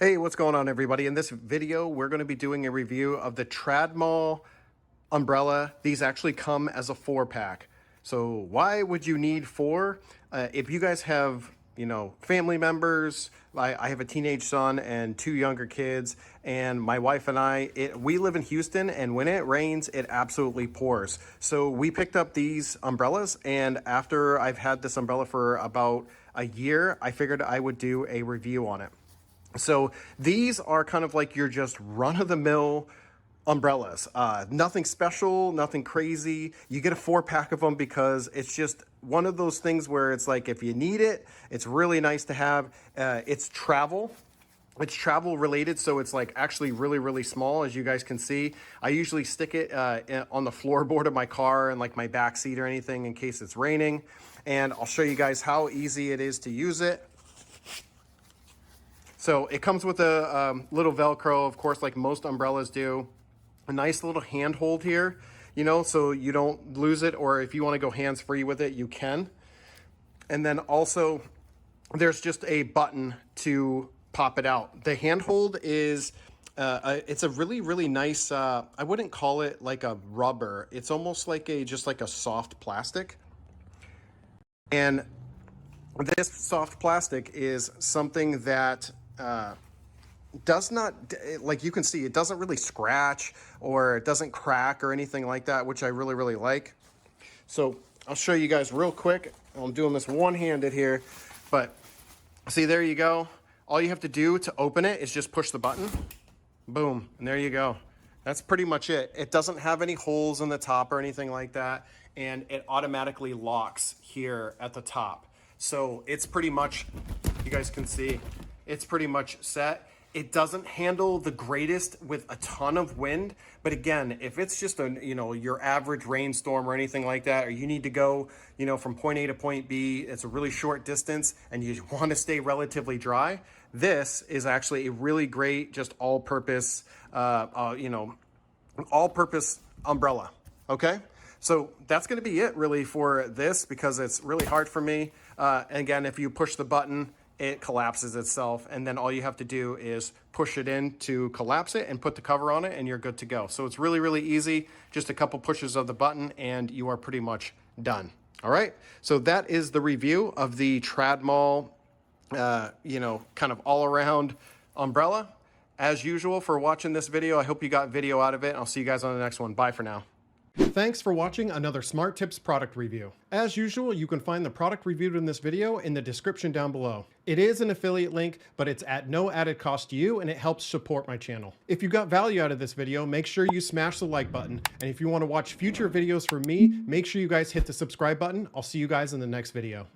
Hey, what's going on, everybody? In this video, we're going to be doing a review of the Tradmall Umbrella. These actually come as a 4-pack. So why would you need 4? If you guys have, family members, I have a teenage son and 2 younger kids, and my wife and we live in Houston, and when it rains, it absolutely pours. So we picked up these umbrellas, and after I've had this umbrella for about a year, I figured I would do a review on it. So these are kind of like your just run-of-the-mill umbrellas. Nothing special, nothing crazy. You get a 4-pack of them because it's just one of those things where it's like if you need it, it's really nice to have. It's travel related, so it's like actually really small, as you guys can see. I usually stick it on the floorboard of my car and like my back seat or anything in case it's raining. And I'll show you guys how easy it is to use it. So it comes with a little Velcro, of course, like most umbrellas do. A nice little handhold here, so you don't lose it, or if you want to go hands-free with it, you can. And then also, there's just a button to pop it out. The handhold is, it's a really nice, I wouldn't call it like a rubber. It's almost like just like a soft plastic. And this soft plastic is something that does not, like you can see, it doesn't really scratch or it doesn't crack or anything like that, which I really like. So I'll show you guys real quick. I'm doing this one-handed here, but see, there you go. All you have to do to open it is just push the button. Boom, and there you go. That's pretty much it. It doesn't have any holes in the top or anything like that, and it automatically locks here at the top. So it's pretty much, you guys can see, it's pretty much set. It doesn't handle the greatest with a ton of wind, but again, if it's just your average rainstorm or anything like that, or you need to go, from point A to point B, it's a really short distance and you want to stay relatively dry, this is actually a really great, just all-purpose, all-purpose umbrella. Okay. So that's going to be it really for this, because it's really hard for me. And again, if you push the button, it collapses itself, and then all you have to do is push it in to collapse it and put the cover on it, and you're good to go. So it's really easy, just a couple pushes of the button and you are pretty much done. All right, so that is the review of the Tradmall kind of all around umbrella. As usual, for watching this video, I hope you got video out of it. I'll see you guys on the next one. Bye for now. Thanks for watching another Smartips product review. As usual, you can find the product reviewed in this video in the description down below. It is an affiliate link, but it's at no added cost to you, and it helps support my channel. If you got value out of this video, make sure you smash the like button. And if you want to watch future videos from me, make sure you guys hit the subscribe button. I'll see you guys in the next video.